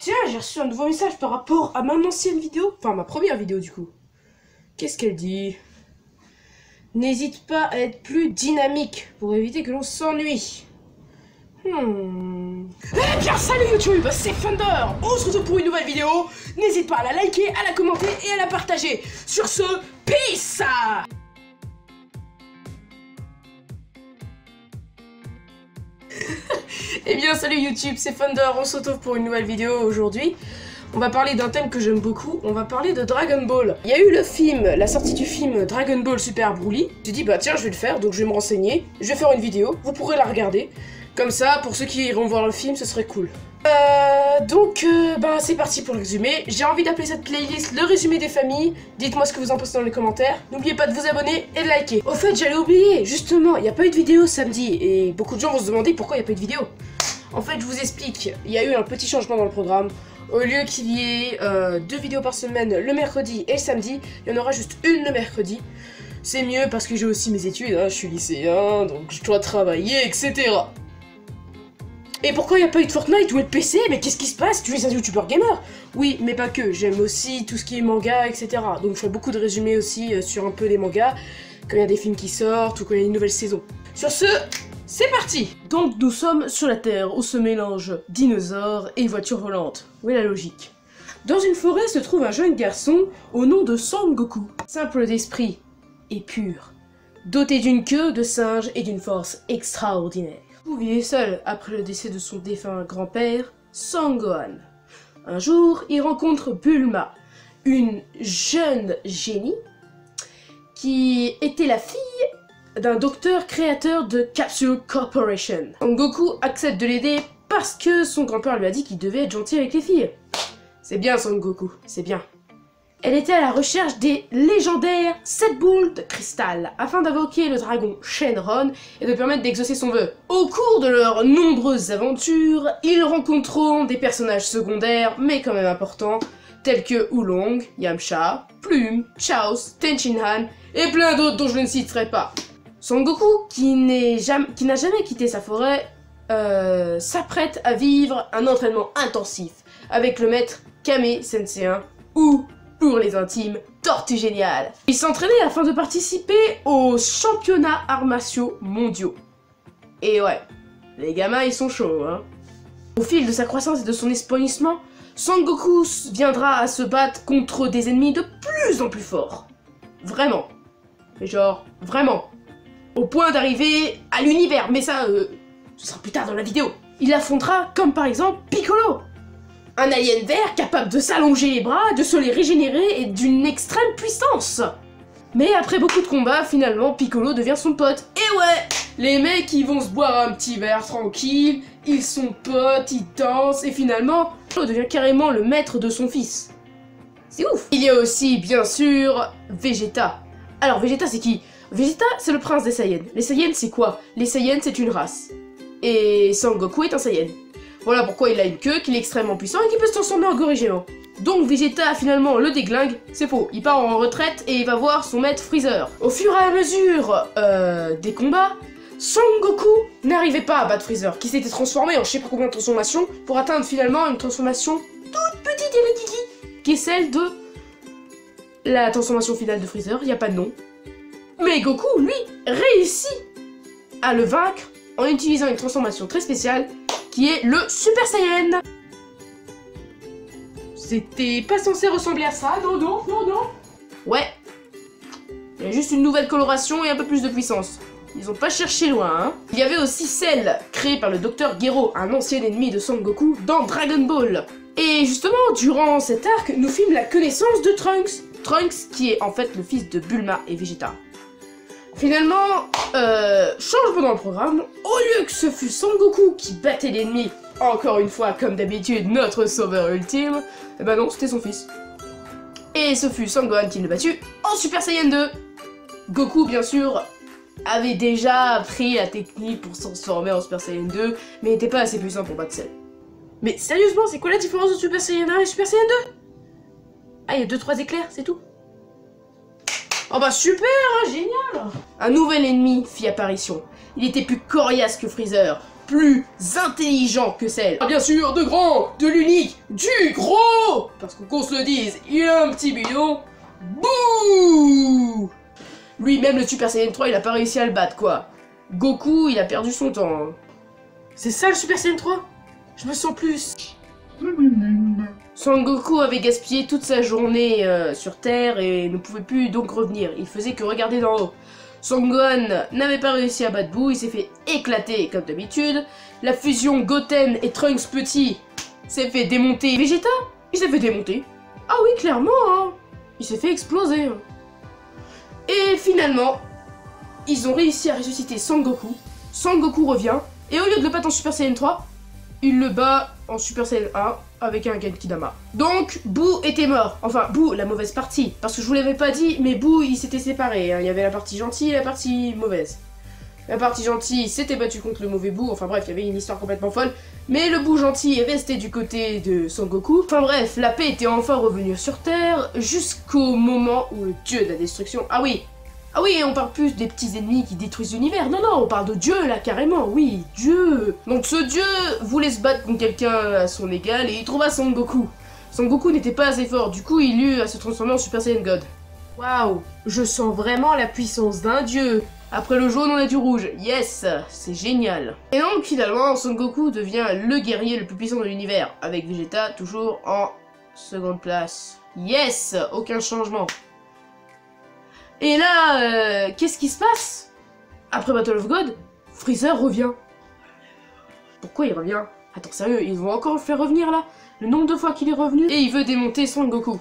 Tiens, j'ai reçu un nouveau message par rapport à mon ancienne vidéo. Enfin, ma première vidéo du coup. Qu'est-ce qu'elle dit? N'hésite pas à être plus dynamique pour éviter que l'on s'ennuie. Eh bien, salut YouTube, c'est Thunder. On se retrouve pour une nouvelle vidéo. N'hésite pas à la liker, à la commenter et à la partager. Sur ce, peace. Eh bien, salut YouTube, c'est Thunder. On se retrouve pour une nouvelle vidéo aujourd'hui. On va parler d'un thème que j'aime beaucoup, on va parler de Dragon Ball. Il y a eu le film, la sortie du film Dragon Ball Super Broly. J'ai dit bah tiens je vais le faire, donc je vais me renseigner, je vais faire une vidéo, vous pourrez la regarder. Comme ça, pour ceux qui iront voir le film, ce serait cool. Bah c'est parti pour le résumé. J'ai envie d'appeler cette playlist le résumé des familles. Dites-moi ce que vous en pensez dans les commentaires. N'oubliez pas de vous abonner et de liker. Au fait, j'allais oublier, justement, il n'y a pas eu de vidéo samedi. Et beaucoup de gens vont se demander pourquoi il n'y a pas eu de vidéo. En fait, je vous explique, il y a eu un petit changement dans le programme. Au lieu qu'il y ait 2 vidéos par semaine le mercredi et le samedi, il y en aura juste une le mercredi. C'est mieux parce que j'ai aussi mes études, hein, je suis lycéen, donc je dois travailler, etc. Et pourquoi il n'y a pas eu de Fortnite ou de PC? Mais qu'est-ce qui se passe? Tu es un youtubeur gamer? Oui, mais pas que, j'aime aussi tout ce qui est manga, etc. Donc je fais beaucoup de résumés aussi sur un peu les mangas, quand il y a des films qui sortent ou quand il y a une nouvelle saison. Sur ce, c'est parti! Donc nous sommes sur la Terre où se mélangent dinosaures et voitures volantes. Où est la logique? Dans une forêt se trouve un jeune garçon au nom de Son Goku. Simple d'esprit et pur, doté d'une queue de singe et d'une force extraordinaire. Il est seul après le décès de son défunt grand-père, Son Gohan. Un jour, il rencontre Bulma, une jeune génie qui était la fille d'un docteur créateur de Capsule Corporation. Son Goku accepte de l'aider parce que son grand-père lui a dit qu'il devait être gentil avec les filles. C'est bien Son Goku, c'est bien. Elle était à la recherche des légendaires 7 boules de cristal afin d'invoquer le dragon Shenron et de permettre d'exaucer son vœu. Au cours de leurs nombreuses aventures, ils rencontreront des personnages secondaires mais quand même importants tels que Oolong, Yamcha, Plume, Chaos, Tenshinhan et plein d'autres dont je ne citerai pas. Son Goku, qui n'a jamais quitté sa forêt, s'apprête à vivre un entraînement intensif avec le maître Kame Sensei 1 ou, pour les intimes, Tortue Géniale. Il s'entraînait afin de participer aux championnats arts martiaux mondiaux. Et ouais, les gamins ils sont chauds, hein. Au fil de sa croissance et de son épanouissement, Son Goku viendra à se battre contre des ennemis de plus en plus forts. Vraiment. Mais genre, vraiment. Au point d'arriver à l'univers, mais ça, ce sera plus tard dans la vidéo. Il affrontera, comme par exemple, Piccolo. Un alien vert capable de s'allonger les bras, de se les régénérer et d'une extrême puissance. Mais après beaucoup de combats, finalement, Piccolo devient son pote. Et ouais, les mecs, ils vont se boire un petit verre tranquille, ils sont potes, ils dansent, et finalement, Piccolo devient carrément le maître de son fils. C'est ouf. Il y a aussi, bien sûr, Vegeta. Alors, Vegeta, c'est qui? Vegeta, c'est le prince des Saiyans. Les Saiyans, c'est quoi? Les Saiyans, c'est une race. Et Son Goku est un Saiyan. Voilà pourquoi il a une queue, qu'il est extrêmement puissant et qu'il peut se transformer en gorille géant. Donc Vegeta finalement le déglingue, c'est faux. Il part en retraite et il va voir son maître Freezer. Au fur et à mesure des combats, Son Goku n'arrivait pas à battre Freezer, qui s'était transformé en je sais pas combien de transformations pour atteindre finalement une transformation toute petite et ridicule, qui est celle de la transformation finale de Freezer, il n'y a pas de nom. Mais Goku, lui, réussit à le vaincre en utilisant une transformation très spéciale qui est le Super Saiyan. C'était pas censé ressembler à ça, non, non, non, non. Ouais. Il y a juste une nouvelle coloration et un peu plus de puissance. Ils ont pas cherché loin, hein. Il y avait aussi celle créée par le Docteur Gero, un ancien ennemi de Son Goku, dans Dragon Ball. Et justement, durant cet arc, nous filme la connaissance de Trunks. Trunks, qui est en fait le fils de Bulma et Vegeta. Finalement, changement dans le programme, au lieu que ce fût Son Goku qui battait l'ennemi, encore une fois, comme d'habitude, notre sauveur ultime, eh ben non, c'était son fils. Et ce fut Son Gohan qui l'a battu en Super Saiyan 2. Goku, bien sûr, avait déjà appris la technique pour se transformer en Super Saiyan 2, mais n'était pas assez puissant pour battre celle. Mais sérieusement, c'est quoi la différence de Super Saiyan 1 et Super Saiyan 2? Ah, il y a 2-3 éclairs, c'est tout. Oh bah super, hein, génial! Un nouvel ennemi fit apparition. Il était plus coriace que Freezer, plus intelligent que celle. Ah, bien sûr, de grand, de l'unique, du gros. Parce qu'on se le dise, il a un petit bidon. Bouh. Lui-même, le Super Saiyan 3, il a pas réussi à le battre, quoi. Goku, il a perdu son temps. Hein. C'est ça le Super Saiyan 3? Je me sens plus... Son Goku avait gaspillé toute sa journée sur Terre et ne pouvait plus donc revenir. Il faisait que regarder d'en haut. Son Gohan n'avait pas réussi à battre Boo, il s'est fait éclater comme d'habitude. La fusion Goten et Trunks petit s'est fait démonter. Vegeta, il s'est fait démonter. Ah oui, clairement, hein. Il s'est fait exploser. Hein. Et finalement, ils ont réussi à ressusciter Sangoku. Sangoku revient, et au lieu de le battre en Super Saiyan 3, il le bat en Super Saiyan 1 avec un Genkidama. Donc, Boo était mort. Enfin, Boo, la mauvaise partie. Parce que je vous l'avais pas dit, mais Boo, il s'était séparé. Hein. Il y avait la partie gentille et la partie mauvaise. La partie gentille s'était battue contre le mauvais Boo. Enfin bref, il y avait une histoire complètement folle. Mais le Boo gentil est resté du côté de Sangoku. Enfin bref, la paix était enfin revenue sur Terre jusqu'au moment où le dieu de la destruction... Ah oui, on parle plus des petits ennemis qui détruisent l'univers. Non, non, on parle de Dieu, là, carrément. Oui, Dieu. Donc ce Dieu voulait se battre contre quelqu'un à son égal et il trouva Sangoku. Sangoku n'était pas assez fort, du coup, il eut à se transformer en Super Saiyan God. Waouh, je sens vraiment la puissance d'un dieu. Après le jaune, on a du rouge. Yes, c'est génial. Et donc, finalement, Sangoku devient le guerrier le plus puissant de l'univers, avec Vegeta toujours en seconde place. Yes, aucun changement. Et là, qu'est-ce qui se passe? Après Battle of God, Freezer revient. Pourquoi il revient? Attends, sérieux, ils vont encore le faire revenir là? Le nombre de fois qu'il est revenu? Et il veut démonter Son Goku.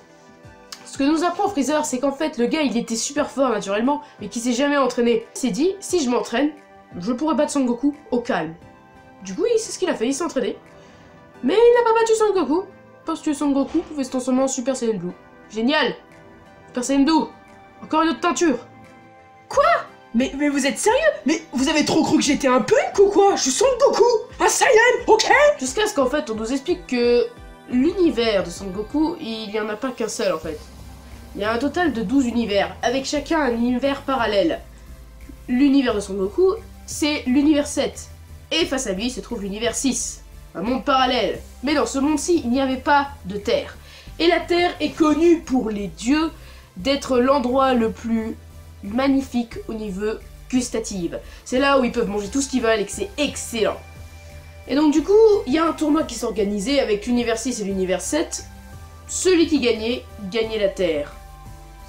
Ce que nous apprend Freezer, c'est qu'en fait, le gars, il était super fort naturellement, mais qu'il s'est jamais entraîné. Il s'est dit, si je m'entraîne, je pourrais battre Son Goku au calme. Du coup, c'est ce qu'il a fait, il s'est entraîné. Mais il n'a pas battu Son Goku, parce que Son Goku pouvait se transformer en Super Saiyan Blue. Génial! Super Saiyan Blue! Encore une autre teinture. Quoi? Mais vous êtes sérieux? Mais vous avez trop cru que j'étais un punk ou quoi? Je suis Son Goku, un Saiyan, ok? Jusqu'à ce qu'en fait on nous explique que l'univers de Son Goku, il n'y en a pas qu'un seul en fait. Il y a un total de 12 univers, avec chacun un univers parallèle. L'univers de Son Goku, c'est l'univers 7. Et face à lui se trouve l'univers 6. Un monde parallèle. Mais dans ce monde-ci, il n'y avait pas de Terre. Et la Terre est connue pour les dieux d'être l'endroit le plus magnifique au niveau gustatif. C'est là où ils peuvent manger tout ce qu'ils veulent et que c'est excellent. Et donc du coup, il y a un tournoi qui s'est organisé avec l'univers 6 et l'univers 7. Celui qui gagnait la Terre.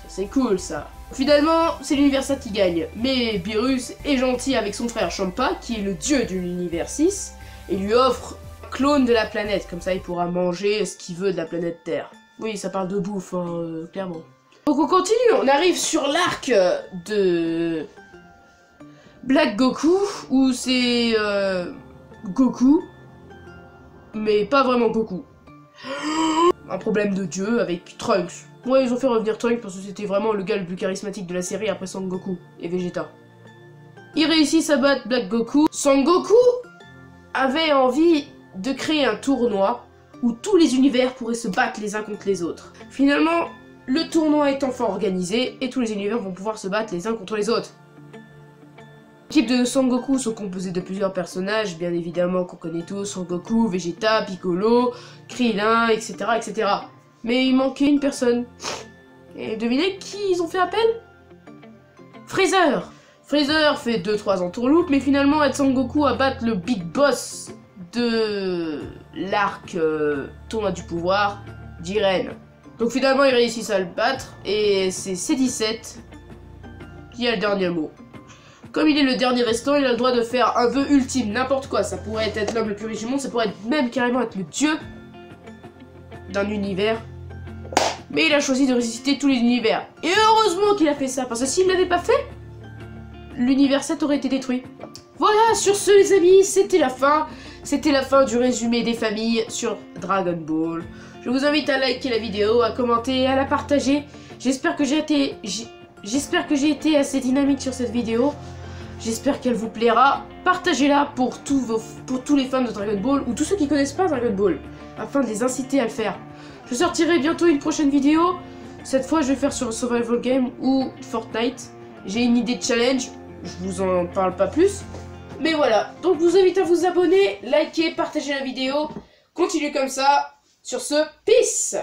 Ça c'est cool ça. Finalement, c'est l'univers 7 qui gagne. Mais Beerus est gentil avec son frère Champa, qui est le dieu de l'univers 6, et lui offre un clone de la planète. Comme ça, il pourra manger ce qu'il veut de la planète Terre. Oui, ça parle de bouffe, hein, clairement. Donc on continue, on arrive sur l'arc de Black Goku, où c'est Goku, mais pas vraiment Goku. Un problème de dieu avec Trunks. Ouais, ils ont fait revenir Trunks parce que c'était vraiment le gars le plus charismatique de la série après Son Goku et Vegeta. Ils réussissent à battre Black Goku. Son Goku avait envie de créer un tournoi où tous les univers pourraient se battre les uns contre les autres. Finalement, le tournoi est enfin organisé et tous les univers vont pouvoir se battre les uns contre les autres. L'équipe de Son Goku sont composées de plusieurs personnages, bien évidemment qu'on connaît tous, Son Goku, Vegeta, Piccolo, Krillin, etc., etc. Mais il manquait une personne. Et devinez qui ils ont fait appel? Freezer. Freezer fait 2-3 entourloupes, mais finalement aide Son Goku à battre le big boss de l'arc tournoi du pouvoir, Jiren. Donc finalement ils réussissent à le battre, et c'est C17 qui a le dernier mot. Comme il est le dernier restant, il a le droit de faire un vœu ultime, n'importe quoi. Ça pourrait être l'homme le plus riche du monde, ça pourrait être même carrément être le dieu d'un univers. Mais il a choisi de ressusciter tous les univers. Et heureusement qu'il a fait ça, parce que s'il ne l'avait pas fait, l'univers 7 aurait été détruit. Voilà, sur ce les amis, c'était la fin. C'était la fin du résumé des familles sur Dragon Ball. Je vous invite à liker la vidéo, à commenter, à la partager. J'espère que j'ai été assez dynamique sur cette vidéo. J'espère qu'elle vous plaira. Partagez-la pour tous les fans de Dragon Ball ou tous ceux qui connaissent pas Dragon Ball, afin de les inciter à le faire. Je sortirai bientôt une prochaine vidéo. Cette fois, je vais faire sur un survival game ou Fortnite. J'ai une idée de challenge. Je vous en parle pas plus. Mais voilà, donc je vous invite à vous abonner, liker, partager la vidéo. Continuez comme ça. Sur ce, peace!